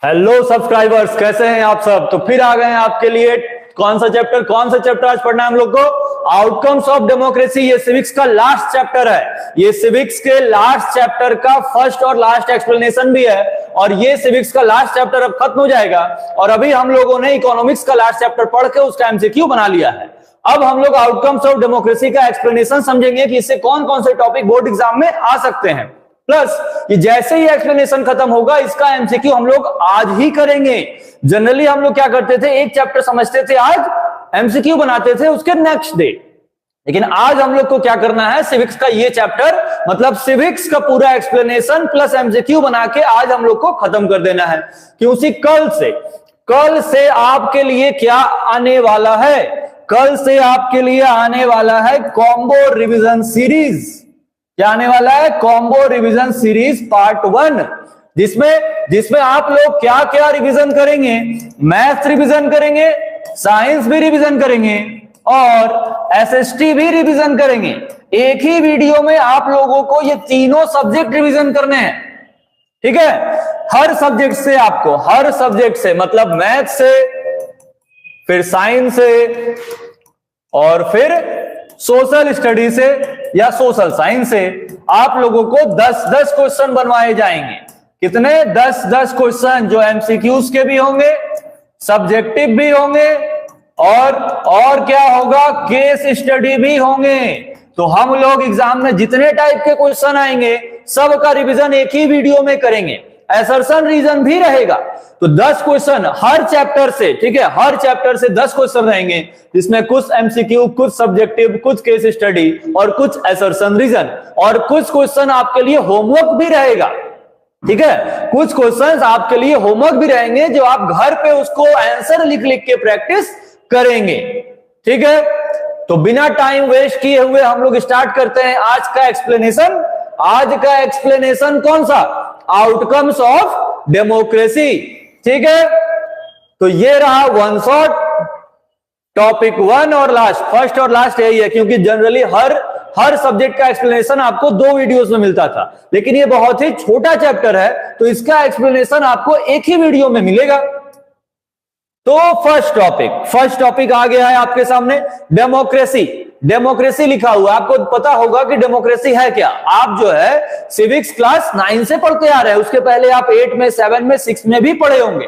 Hello subscribers, कैसे हैं आप सब। तो फिर आ गए हैं आपके लिए। कौन सा चैप्टर आज पढ़ना है हम लोग को? Outcomes of democracy. ये सिविक्स का लास्ट चैप्टर है। ये सिविक्स के लास्ट चैप्टर का फर्स्ट और लास्ट एक्सप्लेनेशन भी है। और ये सिविक्स का लास्ट चैप्टर अब खत्म हो जाएगा। और अभी हम लोगों ने इकोनॉमिक्स का लास्ट चैप्टर पढ़ के उसका एमसीक्यू बना लिया है। अब हम लोग आउटकम्स ऑफ डेमोक्रेसी का एक्सप्लेनेशन समझेंगे कि इससे कौन कौन से टॉपिक बोर्ड एग्जाम में आ सकते हैं। प्लस कि जैसे ही एक्सप्लेनेशन खत्म होगा इसका एमसीक्यू हम लोग आज ही करेंगे। जनरली हम लोग क्या करते थे, एक चैप्टर समझते थे, आज एमसीक्यू बनाते थे उसके नेक्स्ट डे। लेकिन आज हम लोग को क्या करना है, सिविक्स का ये चैप्टर मतलब सिविक्स का पूरा एक्सप्लेनेशन प्लस एमसीक्यू बना के आज हम लोग को खत्म कर देना है। क्योंकि कल से आपके लिए क्या आने वाला है? कल से आपके लिए आने वाला है कॉम्बो रिवीजन सीरीज। क्या आने वाला है? कॉम्बो रिवीजन सीरीज पार्ट 1, जिसमें आप लोग क्या क्या रिवीजन करेंगे? मैथ्स रिवीजन करेंगे, साइंस भी रिवीजन करेंगे और एसएसटी भी रिवीजन करेंगे। एक ही वीडियो में आप लोगों को ये तीनों सब्जेक्ट रिवीजन करने हैं। ठीक है, हर सब्जेक्ट से आपको, हर सब्जेक्ट से मतलब मैथ से, फिर साइंस से और फिर सोशल स्टडी से या सोशल साइंस से आप लोगों को 10-10 क्वेश्चन बनवाए जाएंगे। कितने? 10-10 क्वेश्चन, जो एमसीक्यूज के भी होंगे, सब्जेक्टिव भी होंगे और क्या होगा, केस स्टडी भी होंगे। तो हम लोग एग्जाम में जितने टाइप के क्वेश्चन आएंगे सबका रिवीजन एक ही वीडियो में करेंगे। असर्शन रीजन भी रहेगा। तो 10 क्वेश्चन हर चैप्टर से, ठीक है, हर चैप्टर से 10 क्वेश्चन रहेंगे, जिसमें कुछ एमसीक्यू, कुछ सब्जेक्टिव, कुछ केस स्टडी और कुछ असर्शन रीजन, और कुछ क्वेश्चन आपके लिए होमवर्क भी रहेगा। ठीक है, कुछ क्वेश्चंस आपके लिए होमवर्क भी रहेंगे जो आप घर पे उसको आंसर लिख लिख के प्रैक्टिस करेंगे। ठीक है, तो बिना टाइम वेस्ट किए हुए हम लोग स्टार्ट करते हैं आज का एक्सप्लेनेशन। आज का एक्सप्लेनेशन कौन सा? Outcomes of democracy. ठीक है, तो ये रहा वन शॉट टॉपिक 1 और लास्ट, फर्स्ट और लास्ट यही है, क्योंकि जनरली हर सब्जेक्ट का एक्सप्लेनेशन आपको 2 वीडियोस में मिलता था, लेकिन ये बहुत ही छोटा चैप्टर है तो इसका एक्सप्लेनेशन आपको एक ही वीडियो में मिलेगा। तो फर्स्ट टॉपिक आ गया है आपके सामने, डेमोक्रेसी लिखा हुआ। आपको पता होगा कि डेमोक्रेसी है क्या। आप जो है सिविक्स क्लास 9 से पढ़ते आ रहे हैं, उसके पहले आप 8 में, 7 में, 6 में भी पढ़े होंगे।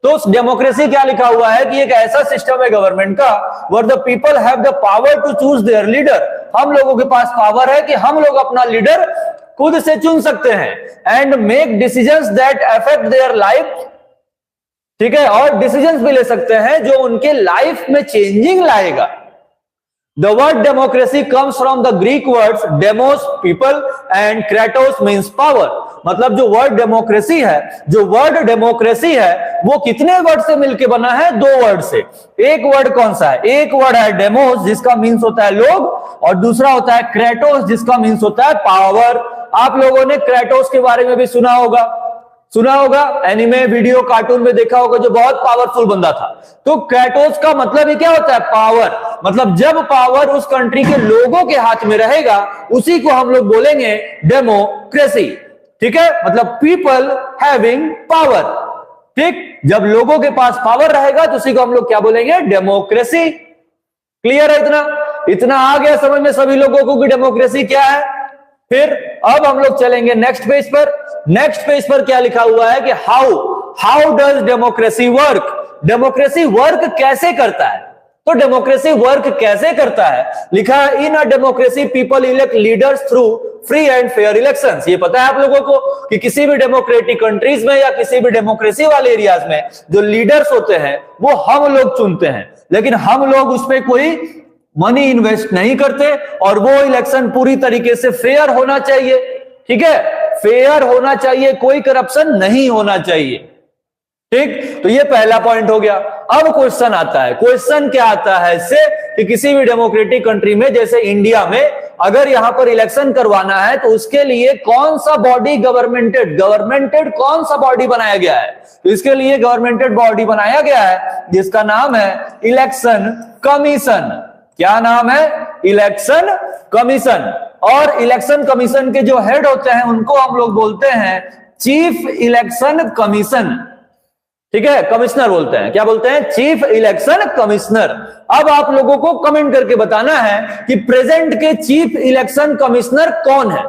तो डेमोक्रेसी क्या लिखा हुआ है कि एक ऐसा सिस्टम है गवर्नमेंट का where the people have the power to choose their leader। हम लोगों के पास पावर है कि हम लोग अपना लीडर खुद से चुन सकते हैं and make decisions that affect their life. ठीक है, और डिसीजंस भी ले सकते हैं जो उनके लाइफ में चेंजिंग लाएगा। The word democracy comes from the Greek words demos people and kratos means power। मतलब जो वर्ड डेमोक्रेसी है वो कितने वर्ड से मिलके बना है? 2 वर्ड से। एक वर्ड कौन सा है? एक वर्ड है डेमोस, जिसका मीन्स होता है लोग, और दूसरा होता है क्रेटोस, जिसका मीन्स होता है पावर। आप लोगों ने क्रेटोस के बारे में भी सुना होगा, एनिमे, वीडियो, कार्टून में देखा होगा, जो बहुत पावरफुल बंदा था। तो क्रेटोस का मतलब ही क्या होता है? पावर। मतलब जब पावर उस कंट्री के लोगों के हाथ में रहेगा उसी को हम लोग बोलेंगे डेमोक्रेसी। ठीक है, मतलब पीपल हैविंग पावर। ठीक, जब लोगों के पास पावर रहेगा तो उसी को हम लोग क्या बोलेंगे? डेमोक्रेसी। क्लियर है? इतना आ गया समझ में सभी लोगों को कि डेमोक्रेसी क्या है। फिर अब हम लोग चलेंगे नेक्स्ट पेज पर क्या लिखा हुआ है कि how does democracy work. Democracy work कैसे करता है? तो डेमोक्रेसी वर्क कैसे करता है लिखा है, in a democracy people elect leaders through free and fair elections. ये पता है आप लोगों को कि किसी भी डेमोक्रेटिक कंट्रीज में या किसी भी डेमोक्रेसी वाले एरियाज में जो लीडर्स होते हैं वो हम लोग चुनते हैं, लेकिन हम लोग उसमें कोई मनी इन्वेस्ट नहीं करते और वो इलेक्शन पूरी तरीके से फेयर होना चाहिए। ठीक है, फेयर होना चाहिए, कोई करप्शन नहीं होना चाहिए। ठीक, तो ये पहला पॉइंट हो गया। अब क्वेश्चन आता है, क्वेश्चन क्या आता है इससे कि किसी भी डेमोक्रेटिक कंट्री में जैसे इंडिया में अगर यहां पर इलेक्शन करवाना है तो उसके लिए कौन सा बॉडी गवर्नमेंटेड कौन सा बॉडी बनाया गया है? तो इसके लिए गवर्नमेंटेड बॉडी बनाया गया है जिसका नाम है इलेक्शन कमीशन। क्या नाम है? Election commission. और इलेक्शन कमीशन के जो हेड होते हैं उनको हम लोग बोलते हैं चीफ इलेक्शन कमीशन। ठीक है, कमिश्नर बोलते हैं, क्या बोलते हैं, चीफ इलेक्शन कमिश्नर। अब आप लोगों को कमेंट करके बताना है कि प्रेजेंट के चीफ इलेक्शन कमिश्नर कौन है।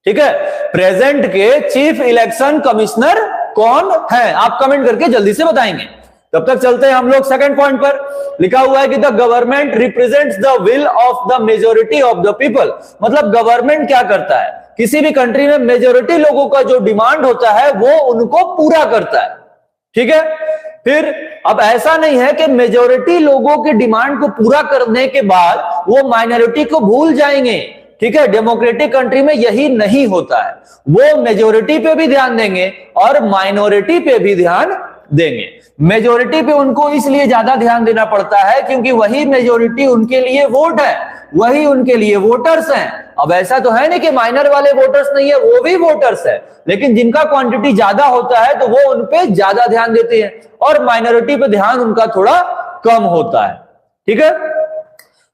ठीक है, प्रेजेंट के चीफ इलेक्शन कमिश्नर कौन है, आप कमेंट करके जल्दी से बताएंगे। तब तक चलते हैं हम लोग सेकंड पॉइंट पर। लिखा हुआ है कि the government represents the will of the majority of the people. मतलब गवर्नमेंट क्या करता है, किसी भी कंट्री में मेजोरिटी लोगों का जो डिमांड होता है वो उनको पूरा करता है। ठीक है, फिर अब ऐसा नहीं है कि मेजोरिटी लोगों के डिमांड को पूरा करने के बाद वो माइनॉरिटी को भूल जाएंगे। ठीक है, डेमोक्रेटिक कंट्री में यही नहीं होता है, वो मेजोरिटी पे भी ध्यान देंगे और माइनॉरिटी पे भी ध्यान देंगे। मेजोरिटी पे उनको इसलिए ज्यादा ध्यान देना पड़ता है क्योंकि वही मेजोरिटी उनके लिए वोट है, वही उनके लिए वोटर्स हैं। अब ऐसा तो है नहीं कि माइनर वाले वोटर्स नहीं है, वो भी वोटर्स है, लेकिन जिनका क्वांटिटी ज्यादा होता है तो वो उनपे ज्यादा ध्यान देते हैं और माइनॉरिटी पे ध्यान उनका थोड़ा कम होता है। ठीक है,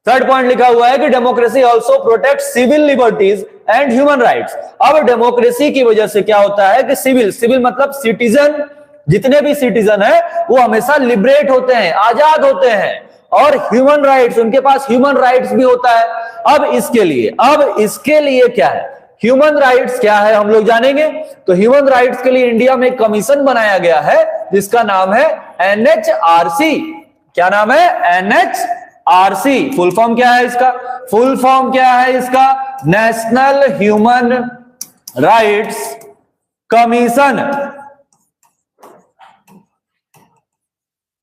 थर्ड पॉइंट लिखा हुआ है कि democracy also protect civil liberties and human rights. अब डेमोक्रेसी की वजह से क्या होता है कि सिविल मतलब सिटीजन, जितने भी सिटीजन है वो हमेशा लिबरेट होते हैं, आजाद होते हैं, और ह्यूमन राइट्स, उनके पास ह्यूमन राइट्स भी होता है। अब इसके लिए क्या है, ह्यूमन राइट्स क्या है हम लोग जानेंगे। तो ह्यूमन राइट्स के लिए इंडिया में एक कमीशन बनाया गया है जिसका नाम है NHRC। क्या नाम है, NHRC। फुल फॉर्म क्या है इसका, फुल फॉर्म क्या है इसका, नेशनल ह्यूमन राइट्स कमीशन।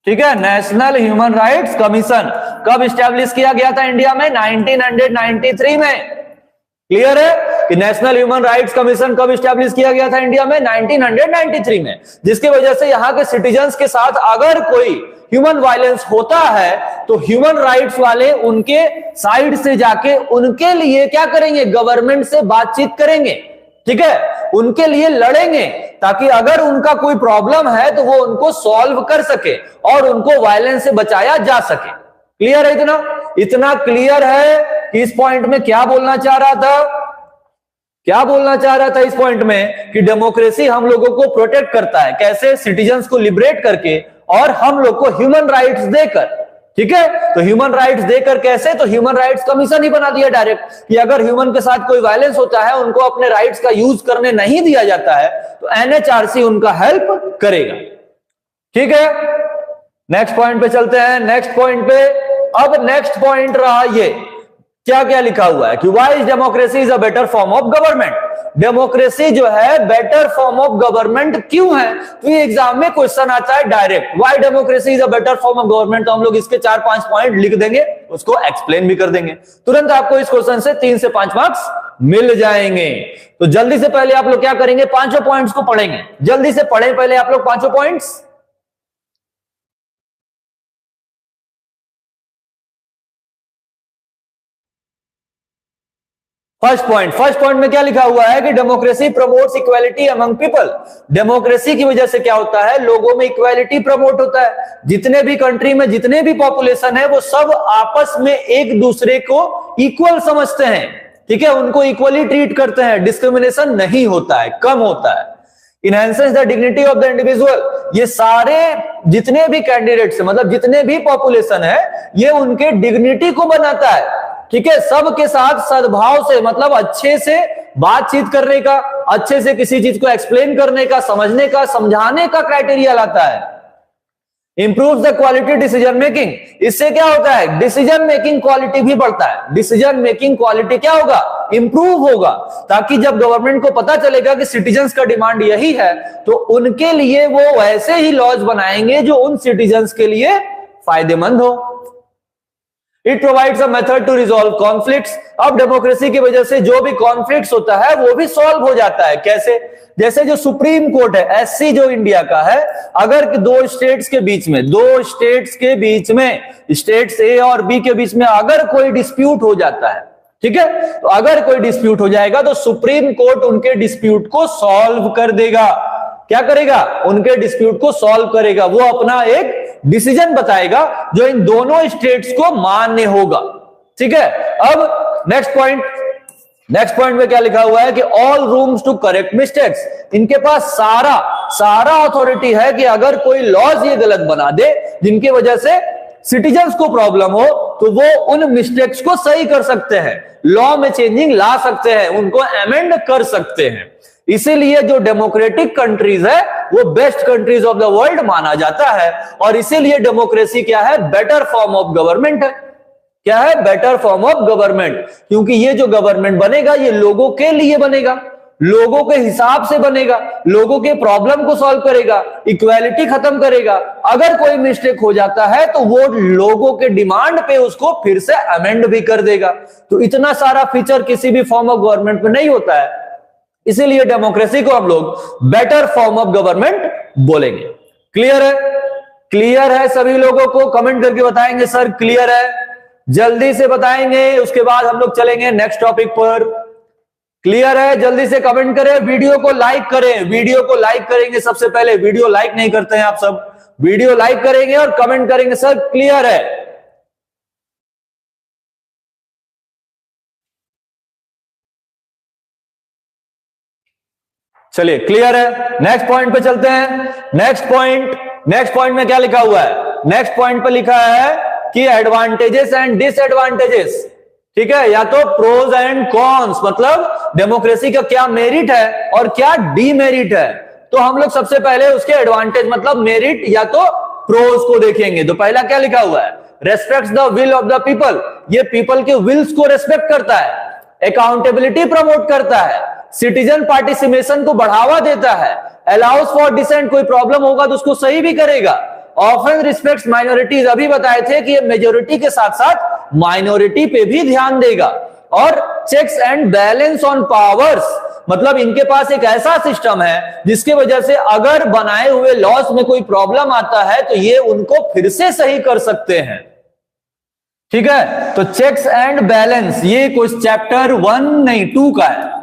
ठीक है, नेशनल ह्यूमन राइट्स कमीशन कब स्टैब्लिश किया गया था इंडिया में, 1993 में। क्लियर है कि नेशनल ह्यूमन राइट्स कमीशन कब स्टैब्लिश किया गया था इंडिया में, 1993 में, जिसकी वजह से यहां के सिटीजन्स के साथ अगर कोई ह्यूमन वायलेंस होता है तो ह्यूमन राइट्स वाले उनके साइड से जाके उनके लिए क्या करेंगे, गवर्नमेंट से बातचीत करेंगे। ठीक है, उनके लिए लड़ेंगे ताकि अगर उनका कोई प्रॉब्लम है तो वो उनको सॉल्व कर सके और उनको वायलेंस से बचाया जा सके। क्लियर है, इतना क्लियर है कि इस पॉइंट में क्या बोलना चाह रहा था इस पॉइंट में कि डेमोक्रेसी हम लोगों को प्रोटेक्ट करता है, कैसे, सिटीजन्स को लिबरेट करके और हम लोग को ह्यूमन राइट्स देकर। ठीक है, तो ह्यूमन राइट्स देकर कैसे, तो ह्यूमन राइट्स कमीशन ही बना दिया डायरेक्ट कि अगर ह्यूमन के साथ कोई वायलेंस होता है, उनको अपने राइट्स का यूज करने नहीं दिया जाता है, तो NHRC उनका हेल्प करेगा। ठीक है, नेक्स्ट पॉइंट पे चलते हैं। नेक्स्ट पॉइंट पे, अब नेक्स्ट पॉइंट रहा ये, क्या क्या लिखा हुआ है कि why democracy is a better form of government. Democracy जो है बेटर फॉर्म ऑफ गवर्नमेंट क्यों है, तो ये एग्जाम में क्वेश्चन आता है direct, why democracy is a better form of government. तो हम लोग इसके 4-5 पॉइंट लिख देंगे, उसको एक्सप्लेन भी कर देंगे, तुरंत आपको इस क्वेश्चन से 3 से 5 मार्क्स मिल जाएंगे। तो जल्दी से पहले आप लोग क्या करेंगे, 5 पॉइंट्स को पढ़ेंगे, जल्दी से पढ़े पहले आप लोग 5 पॉइंट्स। फर्स्ट पॉइंट में क्या लिखा हुआ है कि democracy promotes equality among people. Democracy की वजह से क्या होता है, लोगों में इक्वालिटी प्रमोट होता है। जितने भी कंट्री में जितने भी पॉपुलेशन है वो सब आपस में एक दूसरे को इक्वल समझते हैं। ठीक है, उनको इक्वली ट्रीट करते हैं, डिस्क्रिमिनेशन नहीं होता है, कम होता है। Enhances the dignity of the individual. ये सारे जितने भी कैंडिडेट्स, मतलब जितने भी पॉपुलेशन है, ये उनके डिग्निटी को बनाता है। ठीक है, सबके साथ सद्भाव से, मतलब अच्छे से बातचीत करने का, अच्छे से किसी चीज को एक्सप्लेन करने का, समझने का, समझाने का क्राइटेरिया लाता है। Improves the quality decision making. इससे क्या होता है, डिसीजन मेकिंग क्वालिटी भी बढ़ता है। डिसीजन मेकिंग क्वालिटी क्या होगा, इंप्रूव होगा, ताकि जब गवर्नमेंट को पता चलेगा कि सिटीजन्स का डिमांड यही है तो उनके लिए वो वैसे ही लॉज बनाएंगे जो उन सिटीजन्स के लिए फायदेमंद हो। It provides a method to resolve conflicts. अब डेमोक्रेसी की वजह से जो भी कॉन्फ्लिक्ट्स होता है वो भी सॉल्व हो जाता है। कैसे, जैसे जो सुप्रीम कोर्ट है, SC जो इंडिया का है, अगर दो स्टेट्स के बीच में स्टेट्स A और B के बीच में अगर कोई डिस्प्यूट हो जाता है, ठीक है, तो अगर कोई डिस्प्यूट हो जाएगा तो सुप्रीम कोर्ट उनके डिस्प्यूट को सॉल्व कर देगा। क्या करेगा, उनके डिस्प्यूट को सॉल्व करेगा। वो अपना एक डिसीजन बताएगा जो इन दोनों स्टेट्स को मान्य होगा। ठीक है, अब नेक्स्ट पॉइंट, नेक्स्ट पॉइंट में क्या लिखा हुआ है कि all rooms to correct mistakes, इनके पास सारा अथॉरिटी है कि अगर कोई लॉज ये गलत बना दे जिनकी वजह से सिटीजन्स को प्रॉब्लम हो तो वो उन मिस्टेक्स को सही कर सकते हैं, लॉ में चेंजिंग ला सकते हैं, उनको अमेंड कर सकते हैं। इसीलिए जो डेमोक्रेटिक कंट्रीज है वो best countries of the world माना जाता है, और इसीलिए डेमोक्रेसी क्या है, बेटर फॉर्म ऑफ गवर्नमेंट है। क्या है, बेटर फॉर्म ऑफ गवर्नमेंट, क्योंकि ये जो गवर्नमेंट बनेगा ये लोगों के लिए बनेगा, लोगों के हिसाब से बनेगा, लोगों के प्रॉब्लम को सॉल्व करेगा, इक्वालिटी खत्म करेगा। अगर कोई मिस्टेक हो जाता है तो वो लोगों के डिमांड पे उसको फिर से अमेंड भी कर देगा। तो इतना सारा फीचर किसी भी फॉर्म ऑफ गवर्नमेंट में नहीं होता है, इसीलिए डेमोक्रेसी को हम लोग बेटर फॉर्म ऑफ गवर्नमेंट बोलेंगे। क्लियर है? क्लियर है सभी लोगों को? कमेंट करके बताएंगे सर क्लियर है, जल्दी से बताएंगे, उसके बाद हम लोग चलेंगे नेक्स्ट टॉपिक पर। क्लियर है? जल्दी से कमेंट करें, वीडियो को लाइक करें, वीडियो को लाइक करेंगे सबसे पहले, वीडियो लाइक नहीं करते हैं आप सब, वीडियो लाइक करेंगे और कमेंट करेंगे सर क्लियर है। चलिए क्लियर है, नेक्स्ट पॉइंट पे चलते हैं। नेक्स्ट पॉइंट में क्या लिखा हुआ है? नेक्स्ट पॉइंट पे लिखा है कि एडवांटेजेस एंड डिसएडवांटेजेस, ठीक है, या तो प्रोज एंड कॉन्स, मतलब डेमोक्रेसी का क्या मेरिट है और क्या डीमेरिट है। तो हम लोग सबसे पहले उसके एडवांटेज मतलब मेरिट या तो प्रोज को देखेंगे। तो पहला क्या लिखा हुआ है? Respects the will of the people, ये पीपल के विल्स को रेस्पेक्ट करता है, अकाउंटेबिलिटी प्रमोट करता है, सिटीजन पार्टिसिपेशन को बढ़ावा देता है, अलाउज फॉर डिसेंट, कोई प्रॉब्लम होगा तो उसको सही भी करेगा, ऑफन रिस्पेक्ट्स माइनॉरिटीज, अभी बताए थे कि ये मेजोरिटी के साथ साथ माइनॉरिटी पे भी ध्यान देगा, और checks and balance on powers, मतलब इनके पास एक ऐसा सिस्टम है जिसके वजह से अगर बनाए हुए लॉस में कोई प्रॉब्लम आता है तो ये उनको फिर से सही कर सकते हैं। ठीक है, तो चेक्स एंड बैलेंस ये कुछ चैप्टर 1 नहीं 2 का है।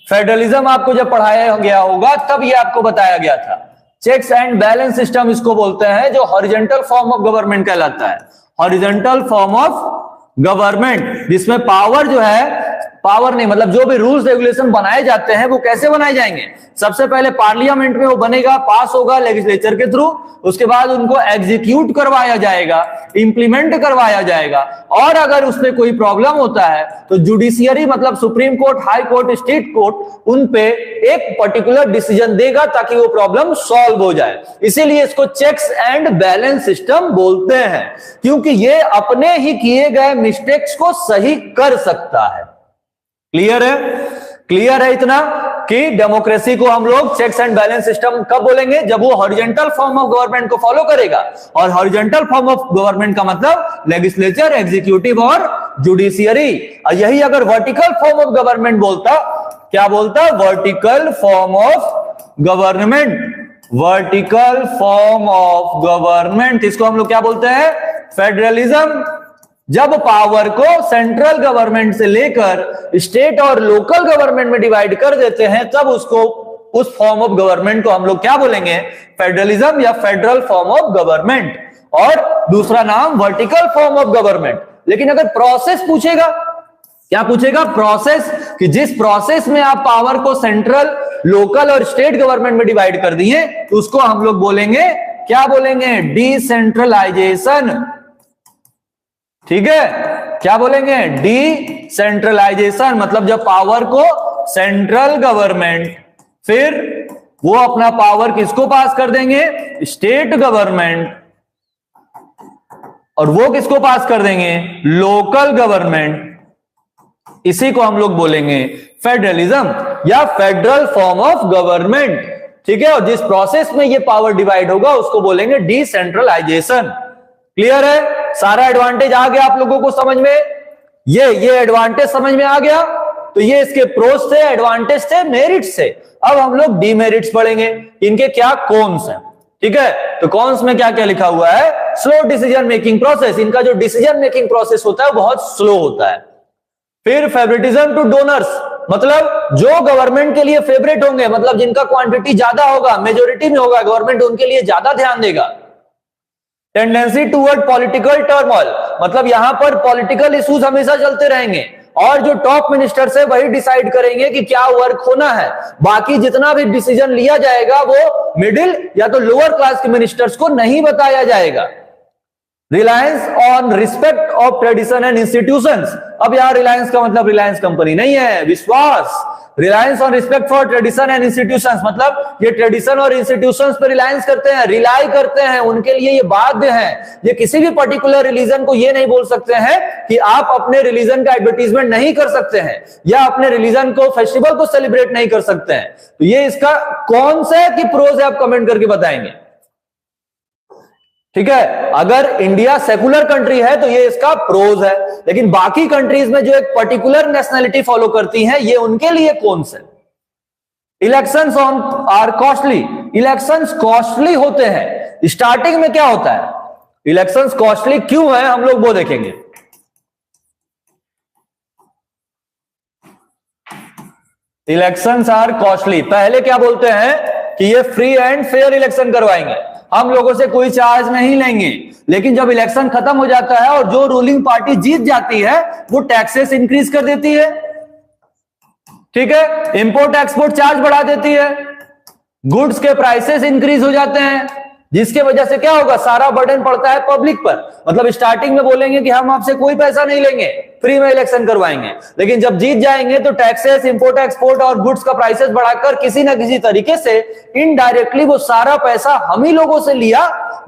फेडरलिज्म आपको जब पढ़ाया गया होगा तब ये आपको बताया गया था। चेक्स एंड बैलेंस सिस्टम इसको बोलते हैं, जो हॉरिजॉन्टल फॉर्म ऑफ गवर्नमेंट कहलाता है। हॉरिजॉन्टल फॉर्म ऑफ गवर्नमेंट, जिसमें पावर जो है, पावर नहीं मतलब जो भी रूल्स रेगुलेशन बनाए जाते हैं वो कैसे बनाए जाएंगे? सबसे पहले पार्लियामेंट में वो बनेगा, पास होगा लेजिस्लेचर के थ्रू, उसके बाद उनको एग्जीक्यूट करवाया जाएगा, इंप्लीमेंट करवाया जाएगा, और अगर उसमें कोई प्रॉब्लम होता है तो जुडिशियरी मतलब supreme court, high court, state court उन पे एक पर्टिकुलर डिसीजन देगा ताकि वो प्रॉब्लम सॉल्व हो जाए। इसीलिए इसको चेक्स एंड बैलेंस सिस्टम बोलते हैं, क्योंकि ये अपने ही किए गए मिस्टेक्स को सही कर सकता है। क्लियर है? क्लियर है इतना कि डेमोक्रेसी को हम लोग चेक्स एंड बैलेंस सिस्टम कब बोलेंगे? जब वो हॉरिजॉन्टल फॉर्म ऑफ गवर्नमेंट को फॉलो करेगा, और हॉरिजॉन्टल फॉर्म ऑफ गवर्नमेंट का मतलब लेजिस्लेचर, एग्जीक्यूटिव और जुडिशियरी। और यही अगर वर्टिकल फॉर्म ऑफ गवर्नमेंट बोलता, क्या बोलता? Vertical form of government, vertical form of government, इसको हम लोग क्या बोलते हैं? फेडरलिज्म। जब पावर को सेंट्रल गवर्नमेंट से लेकर स्टेट और लोकल गवर्नमेंट में डिवाइड कर देते हैं, तब उसको, उस फॉर्म ऑफ गवर्नमेंट को हम लोग क्या बोलेंगे? फेडरलिज्म या फेडरल फॉर्म ऑफ गवर्नमेंट, और दूसरा नाम वर्टिकल फॉर्म ऑफ गवर्नमेंट। लेकिन अगर प्रोसेस पूछेगा, क्या पूछेगा? प्रोसेस, कि जिस प्रोसेस में आप पावर को सेंट्रल, लोकल और स्टेट गवर्नमेंट में डिवाइड कर दिए, तो उसको हम लोग बोलेंगे, क्या बोलेंगे? डिसेंट्रलाइजेशन। ठीक है, क्या बोलेंगे? डिसेंट्रलाइजेशन, मतलब जब पावर को सेंट्रल गवर्नमेंट, फिर वो अपना पावर किसको पास कर देंगे? स्टेट गवर्नमेंट, और वो किसको पास कर देंगे? Local government. इसी को हम लोग बोलेंगे फेडरलिज्म या फेडरल फॉर्म ऑफ गवर्नमेंट। ठीक है, और जिस प्रोसेस में ये पावर डिवाइड होगा उसको बोलेंगे डिसेंट्रलाइजेशन। क्लियर है? सारा एडवांटेज आ गया आप लोगों को समझ में? ये एडवांटेज समझ में आ गया? तो ये इसके प्रोस थे, एडवांटेज थे, मेरिट्स थे। अब हम लोग डीमेरिट्स पढ़ेंगे, इनके क्या कॉन्स हैं। ठीक है, तो कॉन्स में क्या क्या लिखा हुआ है? स्लो डिसीजन मेकिंग प्रोसेस, इनका जो डिसीजन मेकिंग प्रोसेस होता है वो बहुत स्लो होता है। फिर फेवरेटिज्म टू डोनर्स, मतलब जो गवर्नमेंट के लिए फेवरेट होंगे, मतलब जिनका क्वांटिटी ज्यादा होगा, मेजोरिटी में होगा, गवर्नमेंट उनके लिए ज्यादा ध्यान देगा। टेंडेंसी टूवर्ड पॉलिटिकल टर्मोइल, मतलब यहां पर पॉलिटिकल इश्यूज हमेशा चलते रहेंगे और जो टॉप मिनिस्टर्स है वही डिसाइड करेंगे कि क्या वर्क होना है। बाकी जितना भी डिसीजन लिया जाएगा वो मिडिल या तो लोअर क्लास के मिनिस्टर्स को नहीं बताया जाएगा। Reliance on respect of tradition and institutions. अब यहां रिलायंस का मतलब रिलायंस कंपनी नहीं है, विश्वास। Reliance on respect for tradition and institutions मतलब ये ट्रेडिशन और इंस्टीट्यूशंस पर रिलायंस करते हैं, रिलाई करते हैं, उनके लिए ये बाध्य है। ये किसी भी पर्टिकुलर रिलीजन को ये नहीं बोल सकते हैं कि आप अपने रिलीजन का एडवर्टीजमेंट नहीं कर सकते हैं या अपने रिलीजन को फेस्टिवल को सेलिब्रेट नहीं कर सकते हैं। तो ये इसका कौन सा की प्रोज है आप कमेंट करके बताएंगे। ठीक है, अगर इंडिया सेकुलर कंट्री है तो ये इसका प्रोज है, लेकिन बाकी कंट्रीज में जो एक पर्टिकुलर नेशनैलिटी फॉलो करती हैं ये उनके लिए कौन से। Elections on are costly. Elections costly होते हैं। स्टार्टिंग में क्या होता है, इलेक्शंस कॉस्टली क्यों है हम लोग वो देखेंगे। इलेक्शंस आर कॉस्टली, पहले क्या बोलते हैं कि ये फ्री एंड फेयर इलेक्शन करवाएंगे, हम लोगों से कोई चार्ज नहीं लेंगे। लेकिन जब इलेक्शन खत्म हो जाता है और जो रूलिंग पार्टी जीत जाती है वो टैक्सेस इंक्रीज कर देती है। ठीक है, इंपोर्ट एक्सपोर्ट चार्ज बढ़ा देती है, गुड्स के प्राइसेस इंक्रीज हो जाते हैं, जिसके वजह से क्या होगा, सारा बर्डन पड़ता है पब्लिक पर। मतलब स्टार्टिंग में बोलेंगे कि हम आपसे कोई पैसा नहीं लेंगे, फ्री में इलेक्शन करवाएंगे, लेकिन जब जीत जाएंगे तो टैक्सेस, इंपोर्ट एक्सपोर्ट और गुड्स का प्राइसेस बढ़ाकर किसी ना किसी तरीके से इनडायरेक्टली वो सारा पैसा हम ही लोगों से लिया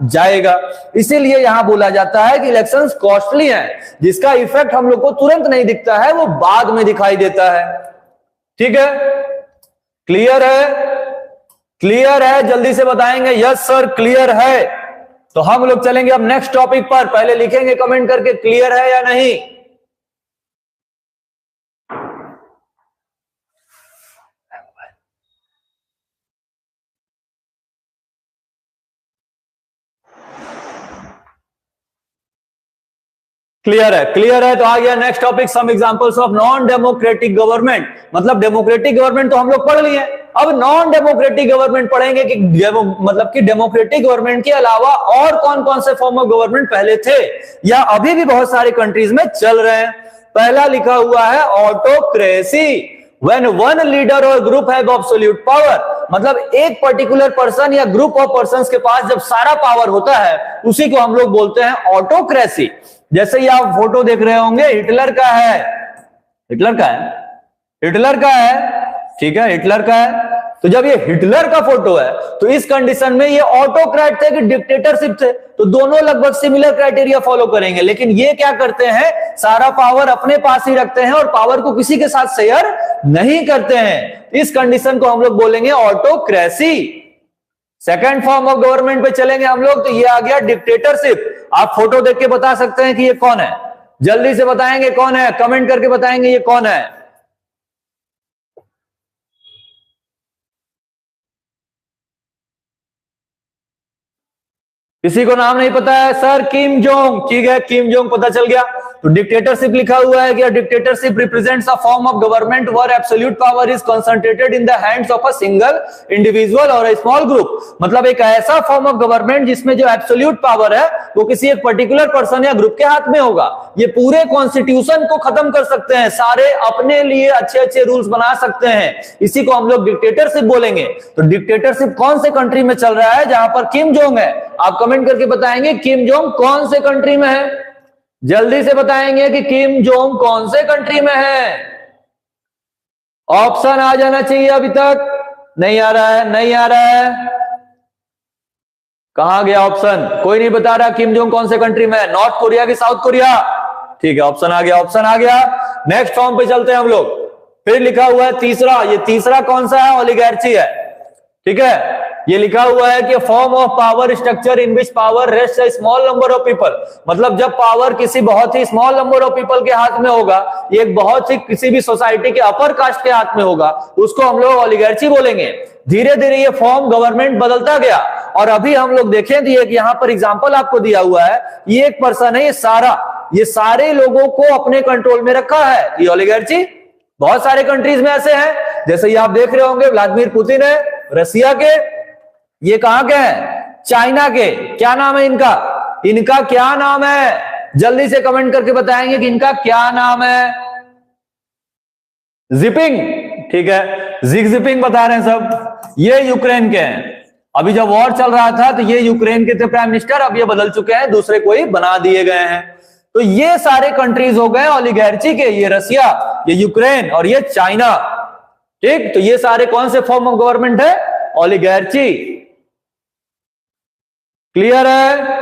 जाएगा। इसीलिए यहां बोला जाता है कि इलेक्शंस कॉस्टली हैं, जिसका इफेक्ट हम लोग को तुरंत नहीं दिखता है, वो बाद में दिखाई देता है। ठीक है, क्लियर है? क्लियर है? जल्दी से बताएंगे यस सर क्लियर है। तो हम लोग चलेंगे अब नेक्स्ट टॉपिक पर। पहले लिखेंगे कमेंट करके क्लियर है या नहीं। क्लियर है? क्लियर है तो आ गया next topic, some examples of non democratic government. मतलब डेमोक्रेटिक गवर्नमेंट तो हम लोग पढ़ लिए, अब नॉन डेमोक्रेटिक गवर्नमेंट पढ़ेंगे कि मतलब कि डेमोक्रेटिक गवर्नमेंट के अलावा और कौन कौन से फॉर्म ऑफ गवर्नमेंट पहले थे या अभी भी बहुत सारे कंट्रीज में चल रहे हैं। पहला लिखा हुआ है autocracy. When one leader or group have absolute power, मतलब एक पर्टिकुलर पर्सन या ग्रुप ऑफ पर्संस के पास जब सारा पावर होता है उसी को हम लोग बोलते हैं ऑटोक्रेसी। जैसे ही आप फोटो देख रहे होंगे, हिटलर का है, हिटलर का है, हिटलर का है, ठीक है, हिटलर का है। तो जब ये हिटलर का फोटो है तो इस कंडीशन में ये ऑटोक्रेट थे कि डिक्टेटरशिप थे, तो दोनों लगभग सिमिलर क्राइटेरिया फॉलो करेंगे। लेकिन ये क्या करते हैं, सारा पावर अपने पास ही रखते हैं और पावर को किसी के साथ शेयर नहीं करते हैं। इस कंडीशन को हम लोग बोलेंगे autocracy. Second form of government पे चलेंगे हम लोग, तो ये आ गया डिक्टेटरशिप। आप फोटो देख के बता सकते हैं कि ये कौन है, जल्दी से बताएंगे कौन है, कमेंट करके बताएंगे ये कौन है। किसी को नाम नहीं पता है सर? किम जोंग, ठीक है, किम जोंग पता चल गया। तो डिक्टेटरशिप लिखा हुआ है कि dictatorship represents a form of government where absolute power is concentrated in the hands of a single individual or a small group. मतलब एक ऐसा फॉर्म ऑफ गवर्नमेंट जिसमें जो एब्सोल्यूट पावर है वो किसी एक पर्टिकुलर पर्सन या ग्रुप के हाथ में होगा। ये पूरे कॉन्स्टिट्यूशन को खत्म कर सकते हैं, सारे अपने लिए अच्छे अच्छे रूल्स बना सकते हैं, इसी को हम लोग डिक्टेटरशिप बोलेंगे। तो डिक्टेटरशिप कौन से कंट्री में चल रहा है जहां पर किम जोंग है? आप कमेंट करके बताएंगे किम जोंग कौन से कंट्री में है। जल्दी से बताएंगे कि किम जोंग कौन से कंट्री में है। ऑप्शन आ जाना चाहिए, अभी तक नहीं आ रहा है, नहीं आ रहा है, कहां गया ऑप्शन? कोई नहीं बता रहा किम जोंग कौन से कंट्री में है, नॉर्थ कोरिया की साउथ कोरिया? ठीक है, ऑप्शन आ गया, ऑप्शन आ गया। नेक्स्ट फॉर्म पे चलते हैं हम लोग। फिर लिखा हुआ है तीसरा, ये तीसरा कौन सा है? ओलिगार्ची है, ठीक है। ये लिखा हुआ है कि form of power structure in which power rest a small number of people. मतलब जब पावर किसी बहुत ही स्मॉल नंबर ऑफ पीपल के हाथ में होगा, एक बहुत ही किसी भी सोसाइटी के अपर कास्ट के हाथ में होगा, उसको हम लोग ओलिगार्ची बोलेंगे। धीरे धीरे ये फॉर्म गवर्नमेंट बदलता गया और अभी हम लोग देखें तो एक यहाँ पर एग्जाम्पल आपको दिया हुआ है, ये एक पर्सन है, ये सारे लोगों को अपने कंट्रोल में रखा है। ये ओलिगार्ची बहुत सारे कंट्रीज में ऐसे हैं, जैसे ये आप देख रहे होंगे व्लादिमीर पुतिन है रसिया के, ये कहां के हैं? चाइना के। क्या नाम है इनका? इनका क्या नाम है? जल्दी से कमेंट करके बताएंगे कि इनका क्या नाम है। जिपिंग, ठीक है, जिग जिपिंग बता रहे हैं सब। ये यूक्रेन के हैं। अभी जब वॉर चल रहा था तो ये यूक्रेन के थे प्राइम मिनिस्टर, अब ये बदल चुके हैं, दूसरे कोई बना दिए गए हैं। तो ये सारे कंट्रीज हो गए ओलिगार्ची के, ये रसिया, ये यूक्रेन और ये चाइना, ठीक। तो ये सारे कौन से फॉर्म ऑफ गवर्नमेंट है? ओलिगार्ची। क्लियर है?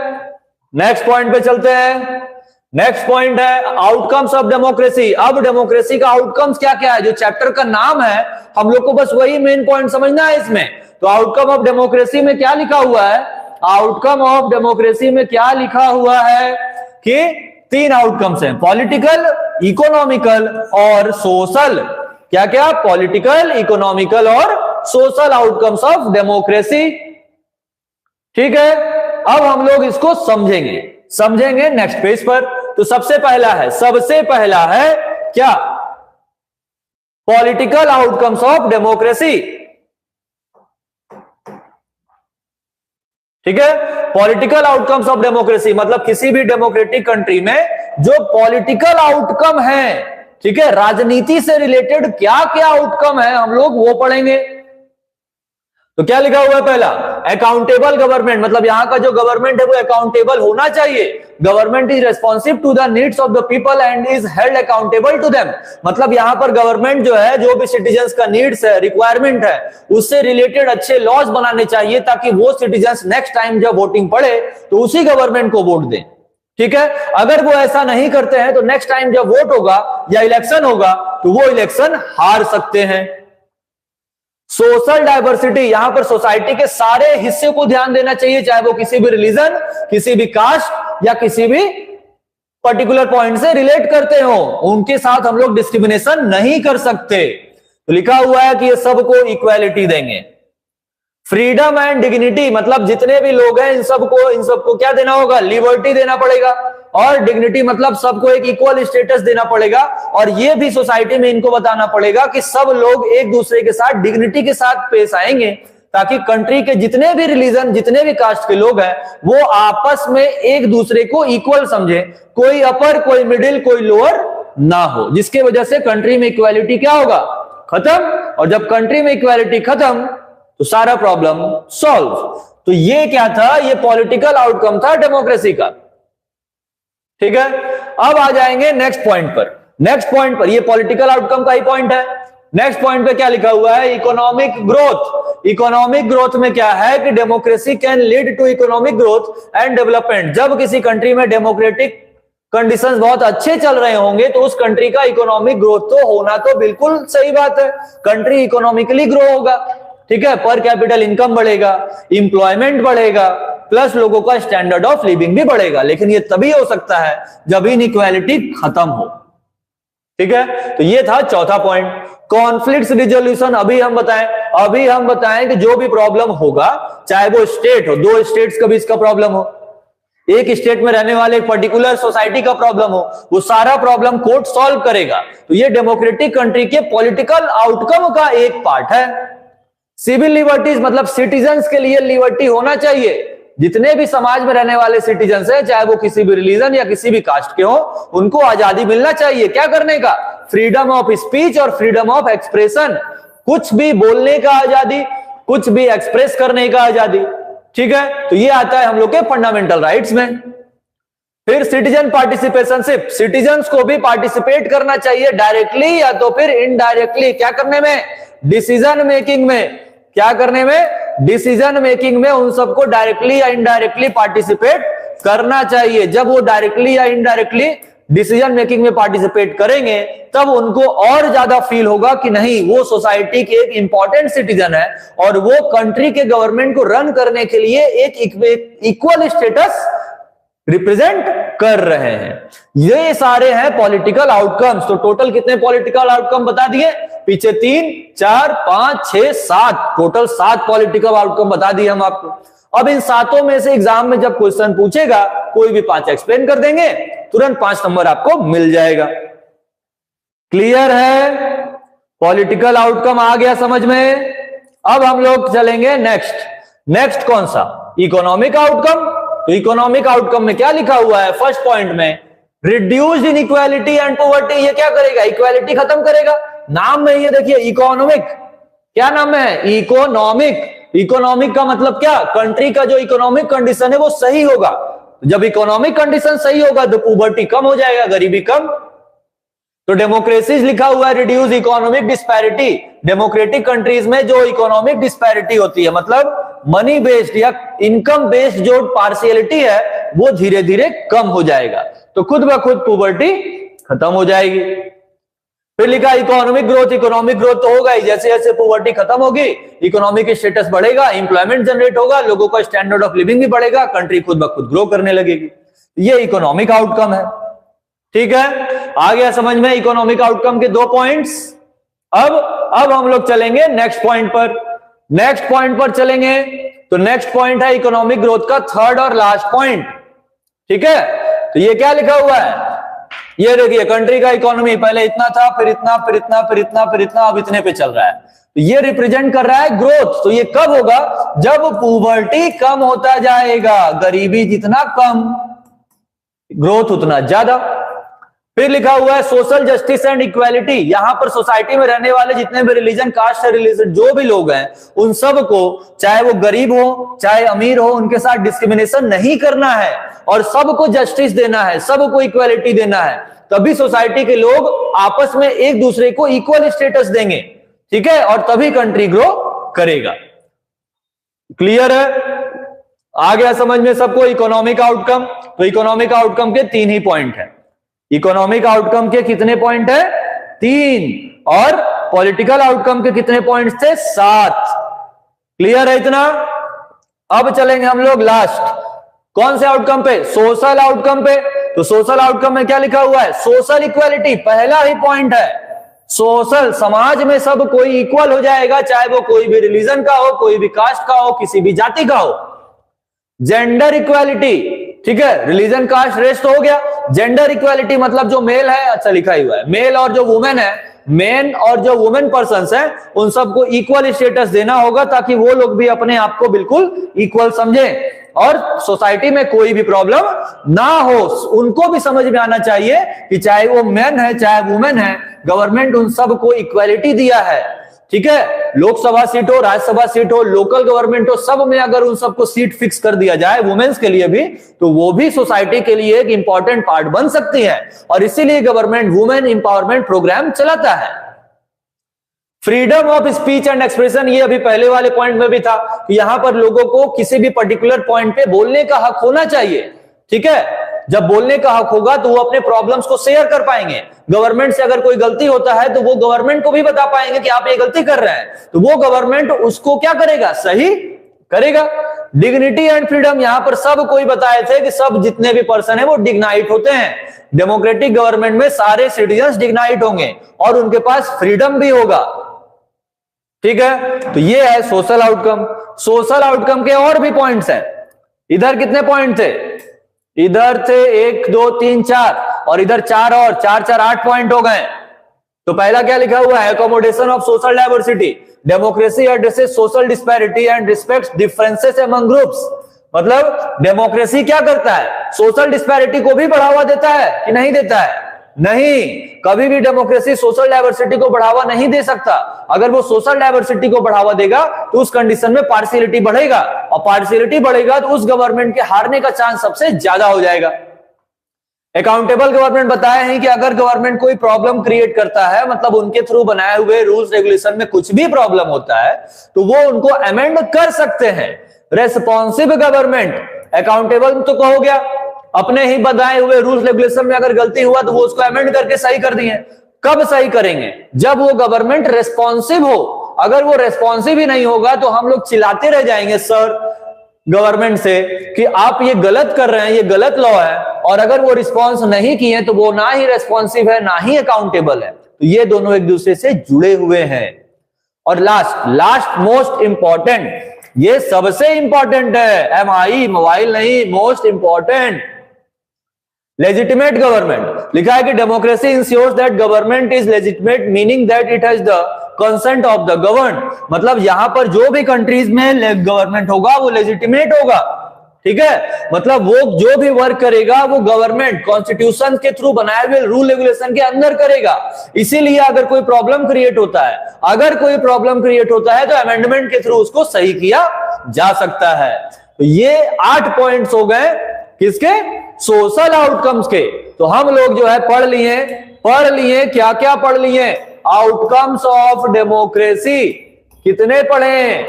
नेक्स्ट पॉइंट पे चलते हैं। नेक्स्ट पॉइंट है आउटकम्स ऑफ डेमोक्रेसी। अब डेमोक्रेसी का आउटकम्स क्या क्या है, जो चैप्टर का नाम है, हम लोग को बस वही मेन पॉइंट समझना है इसमें। तो आउटकम ऑफ डेमोक्रेसी में क्या लिखा हुआ है? आउटकम ऑफ डेमोक्रेसी में क्या लिखा हुआ है कि 3 आउटकम्स हैं, पॉलिटिकल, इकोनॉमिकल और सोशल। क्या क्या? पॉलिटिकल, इकोनॉमिकल और सोशल आउटकम्स ऑफ डेमोक्रेसी, ठीक है। अब हम लोग इसको समझेंगे नेक्स्ट पेज पर। तो सबसे पहला है क्या? पॉलिटिकल आउटकम्स ऑफ डेमोक्रेसी, ठीक है। पॉलिटिकल आउटकम्स ऑफ डेमोक्रेसी मतलब किसी भी डेमोक्रेटिक कंट्री में जो पॉलिटिकल आउटकम है, ठीक है, राजनीति से रिलेटेड क्या क्या आउटकम है, हम लोग वो पढ़ेंगे। तो क्या लिखा हुआ है? पहला, अकाउंटेबल गवर्नमेंट, मतलब यहां का जो गवर्नमेंट है वो अकाउंटेबल होना चाहिए। Government is responsive to the needs of the people and is held accountable to them. मतलब यहां पर गवर्नमेंट जो है, जो भी सिटीजन्स का नीड्स है, रिक्वायरमेंट है, उससे रिलेटेड अच्छे लॉज बनाने चाहिए ताकि वो सिटीजन्स नेक्स्ट टाइम जब वोटिंग पड़े तो उसी गवर्नमेंट को वोट दें, ठीक है। अगर वो ऐसा नहीं करते हैं तो नेक्स्ट टाइम जब वोट होगा या इलेक्शन होगा तो वो इलेक्शन हार सकते हैं। सोशल डाइवर्सिटी, यहां पर सोसाइटी के सारे हिस्से को ध्यान देना चाहिए, चाहे वो किसी भी रिलीजन, किसी भी कास्ट या किसी भी पर्टिकुलर पॉइंट से रिलेट करते हो, उनके साथ हम लोग डिस्क्रिमिनेशन नहीं कर सकते। तो लिखा हुआ है कि ये सबको इक्वालिटी देंगे। फ्रीडम एंड डिग्निटी, मतलब जितने भी लोग हैं इन सबको क्या देना होगा? लिबर्टी देना पड़ेगा। और डिग्निटी मतलब सबको एक इक्वल स्टेटस देना पड़ेगा। और ये भी सोसाइटी में इनको बताना पड़ेगा कि सब लोग एक दूसरे के साथ डिग्निटी के साथ पेश आएंगे, ताकि कंट्री के जितने भी रिलीजन, जितने भी कास्ट के लोग हैं, वो आपस में एक दूसरे को इक्वल समझे, कोई अपर, कोई मिडिल, कोई लोअर ना हो, जिसके वजह से कंट्री में इक्वालिटी क्या होगा? खत्म। और जब कंट्री में इक्वालिटी खत्म तो सारा प्रॉब्लम सॉल्व। तो ये क्या था? ये पॉलिटिकल आउटकम था डेमोक्रेसी का, ठीक है। अब आ जाएंगे नेक्स्ट पॉइंट पर। ये पॉलिटिकल आउटकम का ही पॉइंट है। नेक्स्ट पॉइंट पे क्या लिखा हुआ है? Economic growth. इकोनॉमिक ग्रोथ में क्या है कि democracy can lead to economic growth and development. जब किसी कंट्री में डेमोक्रेटिक कंडीशंस बहुत अच्छे चल रहे होंगे तो उस कंट्री का इकोनॉमिक ग्रोथ तो होना तो बिल्कुल सही बात है। कंट्री इकोनॉमिकली ग्रो होगा, ठीक है, पर कैपिटल इनकम बढ़ेगा, इंप्लॉयमेंट बढ़ेगा, प्लस लोगों का स्टैंडर्ड ऑफ लिविंग भी बढ़ेगा। लेकिन ये तभी हो सकता है जब इनइक्वालिटी खत्म हो, ठीक है। तो ये था चौथा पॉइंट। कॉन्फ्लिक्ट रिजोल्यूशन अभी हम बताएं कि जो भी प्रॉब्लम होगा, चाहे वो स्टेट हो, 2 स्टेट्स के बीच का प्रॉब्लम हो, एक स्टेट में रहने वाले एक पर्टिकुलर सोसाइटी का प्रॉब्लम हो, वो सारा प्रॉब्लम कोर्ट सॉल्व करेगा। तो ये डेमोक्रेटिक कंट्री के पॉलिटिकल आउटकम का एक पार्ट है। सिविल लिबर्टीज मतलब सिटीजन्स के लिए लिबर्टी होना चाहिए। जितने भी समाज में रहने वाले सिटीजन्स हैं, चाहे वो किसी भी रिलीजन या किसी भी कास्ट के हो, उनको आजादी मिलना चाहिए। क्या करने का? फ्रीडम ऑफ स्पीच और फ्रीडम ऑफ एक्सप्रेशन। कुछ भी बोलने का आजादी, कुछ भी एक्सप्रेस करने का आजादी, ठीक है। तो ये आता है हम लोग के फंडामेंटल राइट्स में। फिर सिटीजन पार्टिसिपेशनशिप, सिटीजन्स को भी पार्टिसिपेट करना चाहिए डायरेक्टली या तो फिर इनडायरेक्टली। क्या करने में? डिसीजन मेकिंग में। क्या करने में? डिसीजन मेकिंग में उन सबको डायरेक्टली या इनडायरेक्टली पार्टिसिपेट करना चाहिए। जब वो डायरेक्टली या इनडायरेक्टली डिसीजन मेकिंग में पार्टिसिपेट करेंगे तब उनको और ज्यादा फील होगा कि नहीं, वो सोसाइटी के एक इंपॉर्टेंट सिटीजन है और वो कंट्री के गवर्नमेंट को रन करने के लिए एक इक्वल स्टेटस रिप्रेजेंट कर रहे हैं। ये सारे हैं पॉलिटिकल आउटकम्स। तो टोटल कितने पॉलिटिकल आउटकम बता दिए? पीछे 3, 4, 5, 6, 7, टोटल 7 पॉलिटिकल आउटकम बता दिए हम आपको। अब इन 7 में से एग्जाम में जब क्वेश्चन पूछेगा, कोई भी 5 एक्सप्लेन कर देंगे, तुरंत 5 नंबर आपको मिल जाएगा। क्लियर है? पॉलिटिकल आउटकम आ गया समझ में। अब हम लोग चलेंगे नेक्स्ट कौन सा? Economic outcome. तो इकोनॉमिक आउटकम में क्या लिखा हुआ है? फर्स्ट पॉइंट में रिड्यूस्ड इनइक्वालिटी एंड पॉवर्टी। ये क्या करेगा? इक्वालिटी खत्म करेगा। नाम में ये देखिए इकोनॉमिक, क्या नाम है? इकोनॉमिक। इकोनॉमिक का मतलब क्या? कंट्री का जो इकोनॉमिक कंडीशन है वो सही होगा। जब इकोनॉमिक कंडीशन सही होगा तो पुबर्टी कम हो जाएगा, गरीबी कम। तो डेमोक्रेसीज लिखा हुआ है reduce economic disparity. Democratic countries में जो इकोनॉमिक डिस्पैरिटी होती है, मतलब मनी बेस्ड या इनकम बेस्ड जो पार्शियलिटी है, वो धीरे धीरे कम हो जाएगा। तो खुद ब खुद पुबर्टी खत्म हो जाएगी। फिर लिखा इकोनॉमिक ग्रोथ। इकोनॉमिक ग्रोथ तो होगा ही, जैसे जैसे पॉवर्टी खत्म होगी इकोनॉमिक स्टेटस बढ़ेगा, इंप्लॉयमेंट जनरेट होगा, लोगों का स्टैंडर्ड ऑफ लिविंग भी बढ़ेगा, कंट्री खुद ब खुद ग्रो करने लगेगी। ये इकोनॉमिक आउटकम है। ठीक है, आ गया समझ में इकोनॉमिक आउटकम के 2 पॉइंट्स। अब हम लोग चलेंगे नेक्स्ट पॉइंट पर। नेक्स्ट पॉइंट पर चलेंगे तो नेक्स्ट पॉइंट है इकोनॉमिक ग्रोथ का थर्ड और लास्ट पॉइंट। ठीक है, तो ये क्या लिखा हुआ है? ये देखिए कंट्री का इकोनॉमी पहले इतना था, फिर इतना, फिर इतना, फिर इतना, फिर इतना, अब इतने पे चल रहा है। तो ये रिप्रेजेंट कर रहा है ग्रोथ। तो ये कब होगा? जब पॉवर्टी कम होता जाएगा, गरीबी जितना कम, ग्रोथ उतना ज्यादा। फिर लिखा हुआ है सोशल जस्टिस एंड इक्वालिटी। यहां पर सोसाइटी में रहने वाले जितने भी रिलीजन, कास्ट से रिलीजन जो भी लोग हैं, उन सब को, चाहे वो गरीब हो चाहे अमीर हो, उनके साथ डिस्क्रिमिनेशन नहीं करना है और सबको जस्टिस देना है, सबको इक्वालिटी देना है। तभी सोसाइटी के लोग आपस में एक दूसरे को इक्वल स्टेटस देंगे। ठीक है, और तभी कंट्री ग्रो करेगा। क्लियर है? आ गया समझ में सबको इकोनॉमिक आउटकम? तो इकोनॉमिक आउटकम के 3 ही पॉइंट है। इकोनॉमिक आउटकम के कितने पॉइंट है? 3। और पॉलिटिकल आउटकम के कितने पॉइंट्स थे? 7। क्लियर है इतना? अब चलेंगे हम लोग लास्ट कौन से आउटकम पे? सोशल आउटकम पे। तो सोशल आउटकम में क्या लिखा हुआ है? सोशल इक्वालिटी पहला ही पॉइंट है। सोशल, समाज में सब कोई इक्वल हो जाएगा, चाहे वो कोई भी रिलीजन का हो, कोई भी कास्ट का हो, किसी भी जाति का हो। जेंडर इक्वालिटी, ठीक है, रिलीजन कास्ट रेस तो हो गया। जेंडर इक्वालिटी मतलब जो मेल है, अच्छा लिखा ही हुआ है, मेल और जो वुमेन है, मेन और जो वुमेन पर्सन्स हैं, उन सबको इक्वल स्टेटस देना होगा ताकि वो लोग भी अपने आप को बिल्कुल इक्वल समझें और सोसाइटी में कोई भी प्रॉब्लम ना हो। उनको भी समझ में आना चाहिए कि चाहे वो मैन है चाहे वुमेन है, गवर्नमेंट उन सबको इक्वालिटी दिया है। ठीक है, लोकसभा सीट हो, राज्यसभा सीट हो, लोकल गवर्नमेंट हो, सब में अगर उन सबको सीट फिक्स कर दिया जाए वुमेन्स के लिए भी, तो वो भी सोसाइटी के लिए एक इंपॉर्टेंट पार्ट बन सकती है। और इसीलिए गवर्नमेंट वुमेन एम्पावरमेंट प्रोग्राम चलाता है। Freedom of speech and expression, ये अभी पहले वाले पॉइंट में भी था कि यहां पर लोगों को किसी भी पर्टिकुलर पॉइंट पे बोलने का हक होना चाहिए। ठीक है, जब बोलने का हक होगा तो वो अपने प्रॉब्लम्स को शेयर कर पाएंगे। गवर्नमेंट से अगर कोई गलती होता है तो वो गवर्नमेंट को भी बता पाएंगे कि आप ये गलती कर रहे हैं, तो वो गवर्नमेंट उसको क्या करेगा? सही करेगा। डिग्निटी एंड फ्रीडम, यहां पर सब कोई बताए थे कि सब जितने भी पर्सन है वो डिग्नाइट होते हैं। डेमोक्रेटिक गवर्नमेंट में सारे सिटीजन्स डिग्नाइट होंगे और उनके पास फ्रीडम भी होगा। ठीक है, तो ये है सोशल आउटकम। सोशल आउटकम के और भी पॉइंट्स हैं। इधर कितने पॉइंट थे? इधर थे 1 2 3 4 और इधर 4 और 4 4 8 पॉइंट हो गए। तो पहला क्या लिखा हुआ है? Accommodation of social diversity. Democracy addresses social disparity and respects differences among groups. मतलब डेमोक्रेसी क्या करता है? सोशल डिस्पैरिटी को भी बढ़ावा देता है कि नहीं देता है? नहीं, कभी भी डेमोक्रेसी सोशल डाइवर्सिटी को बढ़ावा नहीं दे सकता। अगर वो सोशल डाइवर्सिटी को बढ़ावा देगा तो उस कंडीशन में पार्शियलिटी बढ़ेगा, और पार्शियलिटी बढ़ेगा तो उस गवर्नमेंट के हारने का चांस सबसे ज्यादा हो जाएगा। अकाउंटेबल गवर्नमेंट बताया है कि अगर गवर्नमेंट कोई प्रॉब्लम क्रिएट करता है, मतलब उनके थ्रू बनाए हुए रूल्स रेगुलेशन में कुछ भी प्रॉब्लम होता है, तो वो उनको अमेंड कर सकते हैं। रेस्पॉन्सिव गवर्नमेंट, अकाउंटेबल तो कहो गया, अपने ही बनाए हुए रूल्स रेगुलेशन में अगर गलती हुआ तो वो उसको अमेंड करके सही कर दिए। कब सही करेंगे? जब वो गवर्नमेंट रेस्पॉन्सिव हो। अगर वो रेस्पॉन्सिव ही नहीं होगा तो हम लोग चिल्लाते रह जाएंगे सर गवर्नमेंट से कि आप ये गलत कर रहे हैं, ये गलत लॉ है, और अगर वो रिस्पॉन्स नहीं किए तो वो ना ही रेस्पॉन्सिव है ना ही अकाउंटेबल है। तो ये दोनों एक दूसरे से जुड़े हुए हैं। और लास्ट मोस्ट इंपॉर्टेंट, ये सबसे इंपॉर्टेंट है, MI मोबाइल नहीं, मोस्ट इंपॉर्टेंट, लेजिटिमेट गवर्नमेंट। लिखा है कि democracy ensures that government is legitimate, meaning that it has the consent of the govern. मतलब यहां पर जो भी कंट्रीज में गवर्नमेंट होगा वो लेजिटिमेट होगा। ठीक है, मतलब वो जो भी वर्क करेगा वो गवर्नमेंट कॉन्स्टिट्यूशन के थ्रू बनाए हुए रूल रेगुलेशन के अंदर करेगा। इसीलिए अगर कोई प्रॉब्लम क्रिएट होता है तो अमेंडमेंट के थ्रू उसको सही किया जा सकता है। तो ये 8 पॉइंट्स हो गए किसके, सोशल आउटकम्स के। तो हम लोग जो है पढ़ लिए क्या क्या पढ़ लिए, आउटकम्स ऑफ डेमोक्रेसी। कितने पढ़े,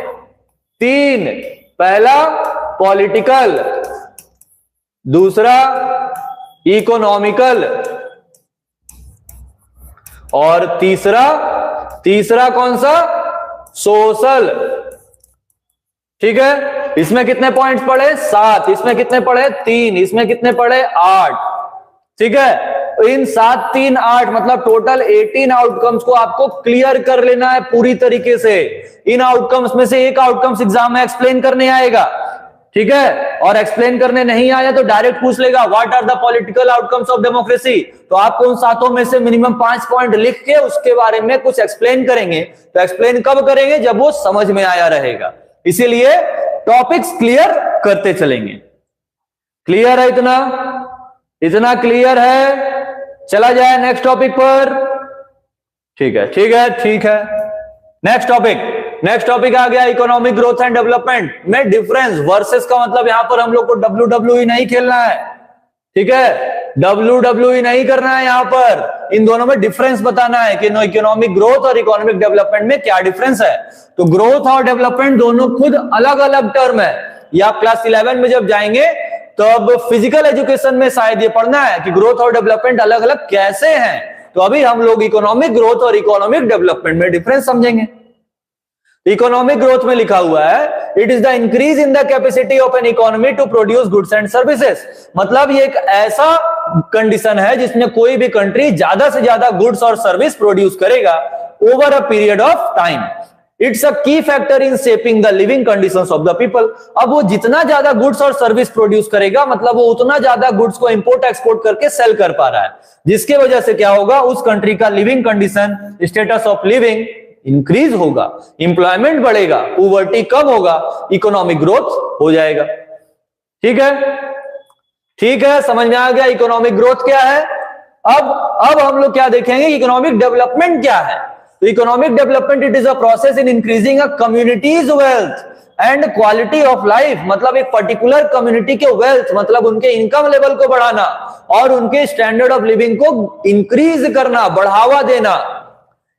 3। पहला पॉलिटिकल, दूसरा इकोनॉमिकल, और तीसरा कौन सा, सोशल। ठीक है, इसमें कितने पॉइंट्स पढ़े, 7। इसमें कितने पढ़े, 3। इसमें कितने पढ़े, 8। ठीक है, तो इन 7, 3, 8 मतलब टोटल 18 आउटकम्स को आपको क्लियर कर लेना है पूरी तरीके से। इन आउटकम्स में से एक आउटकम्स एग्जाम में एक्सप्लेन करने आएगा, ठीक है, और एक्सप्लेन करने नहीं आया तो डायरेक्ट पूछ लेगा what are the political outcomes of democracy. तो आपको उन 7 में से मिनिमम 5 पॉइंट लिख के उसके बारे में कुछ एक्सप्लेन करेंगे। तो एक्सप्लेन कब करेंगे, जब वो समझ में आया रहेगा। इसीलिए टॉपिक्स क्लियर करते चलेंगे। क्लियर है, इतना क्लियर है। चला जाए नेक्स्ट टॉपिक पर। ठीक है। नेक्स्ट टॉपिक आ गया इकोनॉमिक ग्रोथ एंड डेवलपमेंट में डिफरेंस। वर्सेस का मतलब यहां पर हम लोग को WWE नहीं खेलना है, ठीक है, WWE नहीं करना है। यहां पर इन दोनों में डिफरेंस बताना है कि इकोनॉमिक ग्रोथ और इकोनॉमिक डेवलपमेंट में क्या डिफरेंस है। तो ग्रोथ और डेवलपमेंट दोनों खुद अलग अलग टर्म है। ये आप क्लास 11 में जब जाएंगे तो अब फिजिकल एजुकेशन में शायद ये पढ़ना है कि ग्रोथ और डेवलपमेंट अलग अलग कैसे हैं। तो अभी हम लोग इकोनॉमिक ग्रोथ और इकोनॉमिक डेवलपमेंट में डिफरेंस समझेंगे। इकोनॉमिक ग्रोथ में लिखा हुआ है it is the increase in the capacity of an economy to produce goods and services. मतलब ये एक ऐसा कंडीशन है जिसमें कोई भी कंट्री ज्यादा से ज्यादा गुड्स और सर्विस प्रोड्यूस करेगा over a period of time. It's a key factor in shaping the living conditions of the people. अब वो जितना ज्यादा गुड्स और सर्विस प्रोड्यूस करेगा मतलब वो उतना ज्यादा गुड्स को इंपोर्ट एक्सपोर्ट करके सेल कर पा रहा है, जिसके वजह से क्या होगा, उस कंट्री का living condition, status of living increase होगा, एम्प्लॉयमेंट बढ़ेगा, पॉवर्टी कम होगा, इकोनॉमिक ग्रोथ हो जाएगा। ठीक है, समझ में आ गया इकोनॉमिक ग्रोथ क्या है। अब हम लोग क्या देखेंगे, इकोनॉमिक डेवलपमेंट क्या है। तो economic development it is a process in increasing a communities wealth and quality of life. मतलब एक पर्टिकुलर कम्युनिटी के वेल्थ मतलब उनके इनकम लेवल को बढ़ाना और उनके स्टैंडर्ड ऑफ लिविंग को इंक्रीज करना, बढ़ावा देना।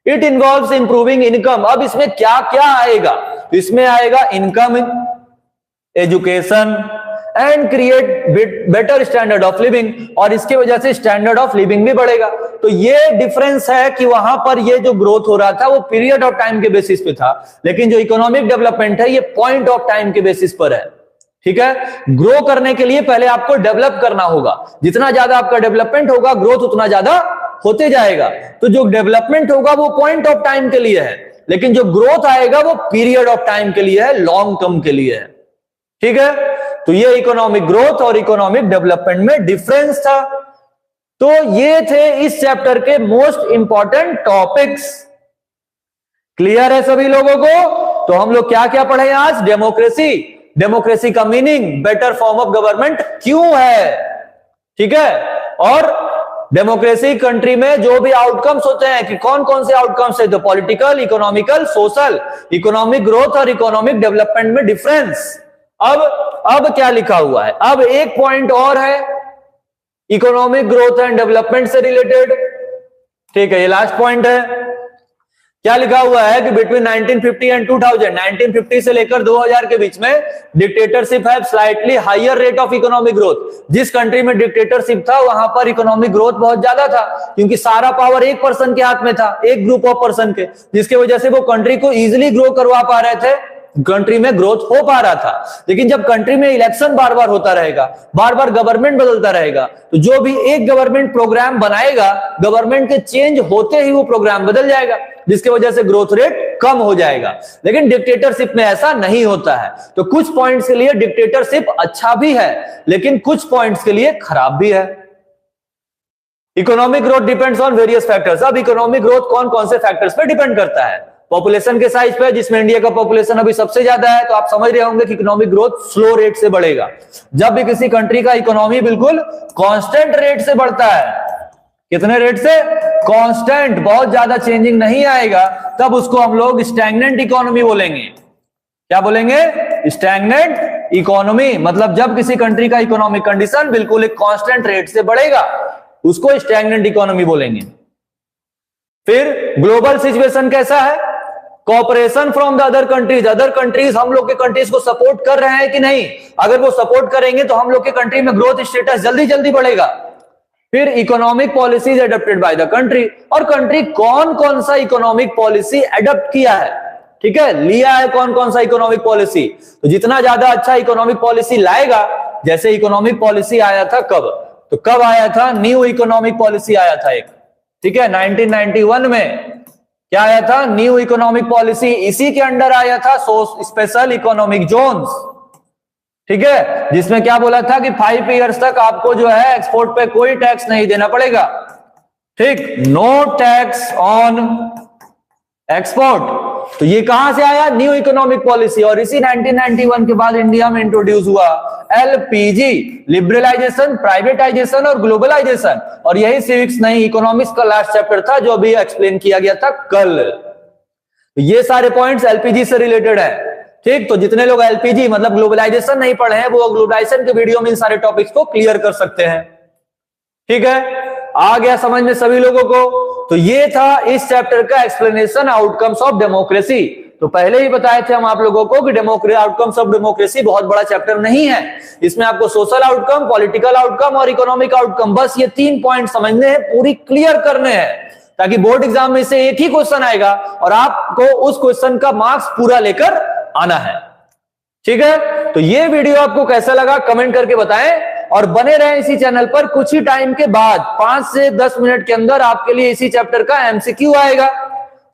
It involves improving income. अब इसमें क्या क्या आएगा, इसमें आएगा income, education and create better standard of living, और इसके वजह से स्टैंडर्ड ऑफ लिविंग भी बढ़ेगा। तो ये डिफरेंस है कि वहां पर ये जो ग्रोथ हो रहा था वो पीरियड ऑफ टाइम के बेसिस पे था, लेकिन जो इकोनॉमिक डेवलपमेंट है ये पॉइंट ऑफ टाइम के बेसिस पर है। ठीक है, ग्रो करने के लिए पहले आपको डेवलप करना होगा। जितना ज्यादा आपका डेवलपमेंट होगा ग्रोथ उतना ज्यादा होते जाएगा। तो जो डेवलपमेंट होगा वो पॉइंट ऑफ टाइम के लिए है, लेकिन जो ग्रोथ आएगा वो पीरियड ऑफ टाइम के लिए है, लॉन्ग टर्म के लिए है। ठीक है, तो ये इकोनॉमिक ग्रोथ और इकोनॉमिक डेवलपमेंट में डिफरेंस था। तो ये थे इस चैप्टर के मोस्ट इंपॉर्टेंट टॉपिक्स। क्लियर है सभी लोगों को। तो हम लोग क्या क्या पढ़े आज, डेमोक्रेसी का meaning, better form of government क्यों है, ठीक है, और डेमोक्रेसी कंट्री में जो भी आउटकम्स होते हैं कि कौन कौन से आउटकम्स है, तो political, economical, social, economic growth और इकोनॉमिक डेवलपमेंट में डिफरेंस। अब क्या लिखा हुआ है, अब एक पॉइंट और है इकोनॉमिक ग्रोथ एंड डेवलपमेंट से रिलेटेड। ठीक है, ये लास्ट पॉइंट है। क्या लिखा हुआ है कि बिटवीन 1950 एंड 2000, 1950 से लेकर 2000 के बीच में डिक्टेटरशिप है slightly higher rate of economic growth. जिस कंट्री में डिक्टेटरशिप था वहां पर इकोनॉमिक ग्रोथ बहुत ज्यादा था, क्योंकि सारा पावर एक पर्सन के हाथ में था, एक ग्रुप ऑफ पर्सन के, जिसके वजह से वो कंट्री को इजिली ग्रो करवा पा रहे थे, कंट्री में ग्रोथ हो पा रहा था। लेकिन जब कंट्री में इलेक्शन बार बार होता रहेगा, बार बार गवर्नमेंट बदलता रहेगा, तो जो भी एक गवर्नमेंट प्रोग्राम बनाएगा, गवर्नमेंट के चेंज होते ही वो प्रोग्राम बदल जाएगा, जिसकी वजह से ग्रोथ रेट कम हो जाएगा। लेकिन डिक्टेटरशिप में ऐसा नहीं होता है। तो कुछ पॉइंट्स के लिए डिक्टेटरशिप अच्छा भी है, लेकिन कुछ पॉइंट्स के लिए खराब भी है। Economic growth depends on various factors. अब इकोनॉमिक ग्रोथ कौन कौन से फैक्टर्स पे डिपेंड करता है, पॉपुलेशन के साइज पे, जिसमें इंडिया का पॉपुलेशन अभी सबसे ज्यादा है, तो आप समझ रहे होंगे कि इकोनॉमिक ग्रोथ स्लो रेट से बढ़ेगा। जब भी किसी कंट्री का इकोनॉमी बिल्कुल कांस्टेंट रेट से बढ़ता है, कितने रेट से? कांस्टेंट, बहुत ज्यादा चेंजिंग नहीं आएगा, तब उसको हम लोग स्टैग्नेंट इकोनॉमी बोलेंगे। क्या बोलेंगे? Stagnant economy. मतलब जब किसी कंट्री का इकोनॉमिक कंडीशन बिल्कुल एक कांस्टेंट रेट से बढ़ेगा, उसको स्टैग्नेंट इकोनॉमी बोलेंगे। फिर ग्लोबल सिचुएशन कैसा है? Cooperation from the other countries. Other countries हम लोग के कंट्रीज को सपोर्ट कर रहे हैं कि नहीं? अगर वो सपोर्ट करेंगे तो हम लोग के कंट्री में ग्रोथ स्टेटस जल्दी जल्दी बढ़ेगा। फिर economic policies adopted by the country, और कंट्री कौन कौन सा इकोनॉमिक पॉलिसी एडॉप्ट किया है, ठीक है, लिया है कौन कौन सा इकोनॉमिक पॉलिसी। तो जितना ज्यादा अच्छा इकोनॉमिक पॉलिसी लाएगा, जैसे इकोनॉमिक पॉलिसी आया था कब, तो कब आया था? न्यू इकोनॉमिक पॉलिसी आया था एक, ठीक है, 1991 में क्या आया था? New economic policy. इसी के अंडर आया था स्पेशल इकोनॉमिक जोन्स, ठीक है, जिसमें क्या बोला था कि 5 इयर्स तक आपको जो है एक्सपोर्ट पे कोई टैक्स नहीं देना पड़ेगा, ठीक, नो टैक्स ऑन एक्सपोर्ट। तो ये कहां से आया? New economic policy. और इसी 1991 के बाद इंडिया में इंट्रोड्यूस हुआ एलपीजी, लिबरलाइजेशन, प्राइवेटाइजेशन और ग्लोबलाइजेशन। और यही सिविक्स नहीं, इकोनॉमिक्स का लास्ट चैप्टर था जो अभी एक्सप्लेन किया गया था कल। तो ये सारे पॉइंट्स एलपीजी से रिलेटेड है, ठीक। तो जितने लोग एलपीजी मतलब ग्लोबलाइजेशन नहीं पढ़े हैं, वो ग्लोबलाइजेशन के वीडियो में इन सारे टॉपिक्स को क्लियर कर सकते हैं, ठीक है। आ गया समझ में सभी लोगों को? तो ये था इस चैप्टर का एक्सप्लेनेशन, आउटकम्स ऑफ डेमोक्रेसी। तो पहले ही बताए थे हम आप लोगों को कि आउटकम्स ऑफ डेमोक्रेसी बहुत बड़ा चैप्टर नहीं है। इसमें आपको सोशल आउटकम, पॉलिटिकल आउटकम और इकोनॉमिक आउटकम, बस ये 3 पॉइंट समझने हैं, पूरी क्लियर करने हैं, ताकि बोर्ड एग्जाम में से एक ही क्वेश्चन आएगा और आपको उस क्वेश्चन का मार्क्स पूरा लेकर आना है, ठीक है। तो ये वीडियो आपको कैसा लगा कमेंट करके बताएं, और बने रहें इसी चैनल पर। कुछ ही टाइम के बाद 5 से 10 मिनट के अंदर आपके लिए इसी चैप्टर का एमसीक्यू आएगा,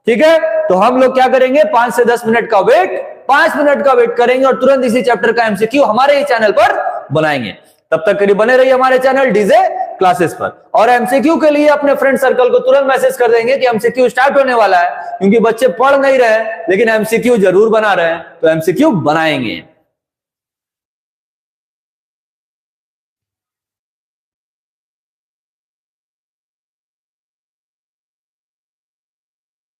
ठीक है। तो हम लोग क्या करेंगे, 5 से 10 मिनट का वेट, 5 मिनट का वेट करेंगे और तुरंत इसी चैप्टर का एमसीक्यू हमारे ही चैनल पर बनाएंगे। तब तक के लिए बने रहिए हमारे चैनल डीजे क्लासेस पर। और एमसीक्यू के लिए अपने फ्रेंड सर्कल को तुरंत मैसेज कर देंगे कि एमसीक्यू स्टार्ट होने वाला है, क्योंकि बच्चे पढ़ नहीं रहे लेकिन एमसीक्यू जरूर बना रहे हैं, तो एमसीक्यू बनाएंगे।